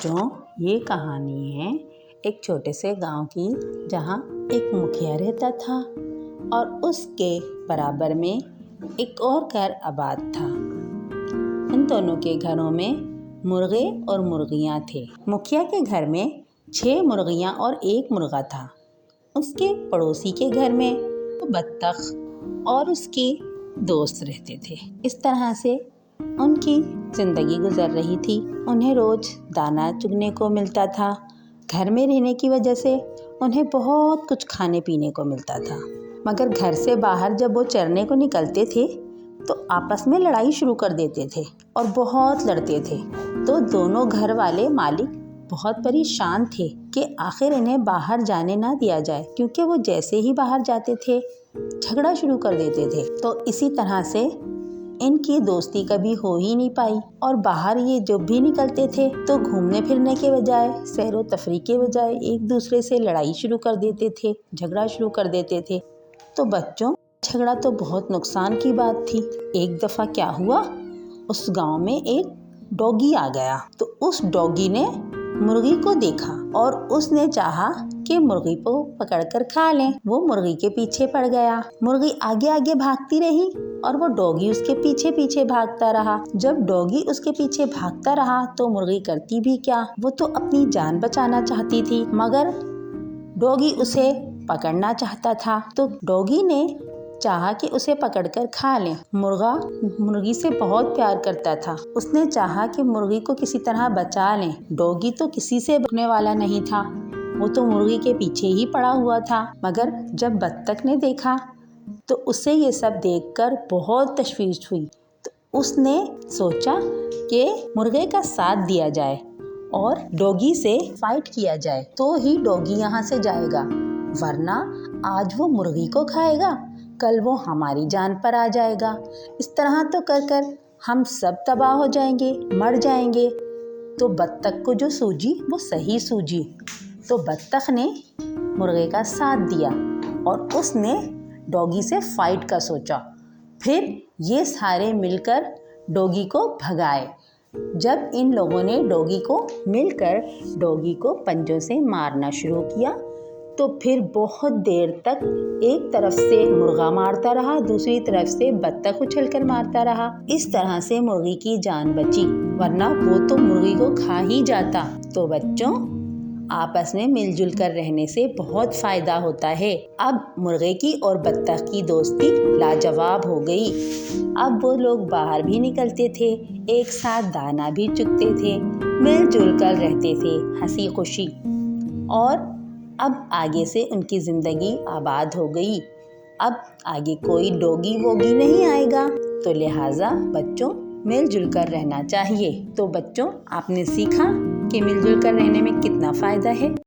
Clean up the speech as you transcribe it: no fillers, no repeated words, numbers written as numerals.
बच्चों, ये कहानी है एक छोटे से गांव की, जहां एक मुखिया रहता था और उसके बराबर में एक और घर आबाद था। इन दोनों के घरों में मुर्गे और मुर्गियां थे। मुखिया के घर में 6 मुर्गियां और 1 मुर्गा था। उसके पड़ोसी के घर में बत्तख और उसके दोस्त रहते थे। इस तरह से उनकी ज़िंदगी गुजर रही थी। उन्हें रोज़ दाना चुगने को मिलता था। घर में रहने की वजह से उन्हें बहुत कुछ खाने पीने को मिलता था। मगर घर से बाहर जब वो चरने को निकलते थे तो आपस में लड़ाई शुरू कर देते थे और बहुत लड़ते थे। तो दोनों घर वाले मालिक बहुत परेशान थे कि आखिर इन्हें बाहर जाने ना दिया जाए, क्योंकि वो जैसे ही बाहर जाते थे झगड़ा शुरू कर देते थे। तो इसी तरह से इनकी दोस्ती कभी हो ही नहीं पाई और बाहर ये जब भी निकलते थे तो घूमने फिरने के बजाय, सैर व तफरीह के बजाय एक दूसरे से लड़ाई शुरू कर देते थे, झगड़ा शुरू कर देते थे। तो बच्चों, झगड़ा तो बहुत नुकसान की बात थी। एक दफ़ा क्या हुआ, उस गांव में एक डॉगी आ गया। तो उस डॉगी ने मुर्गी को देखा और उसने चाहा कि मुर्गी को पकड़कर खा लें। वो मुर्गी के पीछे पड़ गया। मुर्गी आगे आगे भागती रही और वो डॉगी उसके पीछे पीछे भागता रहा। जब डॉगी उसके पीछे भागता रहा तो मुर्गी करती भी क्या, वो तो अपनी जान बचाना चाहती थी, मगर डॉगी उसे पकड़ना चाहता था। तो डॉगी ने चाहा कि उसे पकड़कर खा लें। मुर्गा मुर्गी से बहुत प्यार करता था। उसने चाहा कि मुर्गी को किसी तरह बचा लें। डॉगी तो किसी से बचने वाला नहीं था, वो तो मुर्गी के पीछे ही पड़ा हुआ था। मगर जब बत्तख ने देखा तो उसे ये सब देखकर बहुत तशवीश हुई। तो उसने सोचा कि मुर्गे का साथ दिया जाए और डॉगी से फाइट किया जाए, तो ही डॉगी यहाँ से जाएगा, वरना आज वो मुर्गी को खाएगा, कल वो हमारी जान पर आ जाएगा। इस तरह तो कर कर हम सब तबाह हो जाएंगे, मर जाएंगे। तो बत्तख को जो सूझी वो सही सूझी। तो बत्तख ने मुर्गे का साथ दिया और उसने डॉगी से फाइट का सोचा। फिर ये सारे मिलकर डॉगी को भगाए। जब इन लोगों ने डॉगी को मिलकर डॉगी को पंजों से मारना शुरू किया तो फिर बहुत देर तक एक तरफ से मुर्गा मारता रहा, दूसरी तरफ से बत्तख उछलकर मारता रहा। इस तरह से मुर्गी की जान बची, वरना वो तो मुर्गी को खा ही जाता। तो बच्चों, आपस में मिलजुल कर रहने से बहुत फ़ायदा होता है। अब मुर्गे की और बत्तख की दोस्ती लाजवाब हो गई। अब वो लोग बाहर भी निकलते थे, एक साथ दाना भी चुगते थे, मिलजुल कर रहते थे, हंसी खुशी। और अब आगे से उनकी ज़िंदगी आबाद हो गई। अब आगे कोई डॉगी वोगी नहीं आएगा। तो लिहाजा बच्चों, मिलजुल कर रहना चाहिए। तो बच्चों, आपने सीखा कि मिलजुल कर रहने में कितना फ़ायदा है।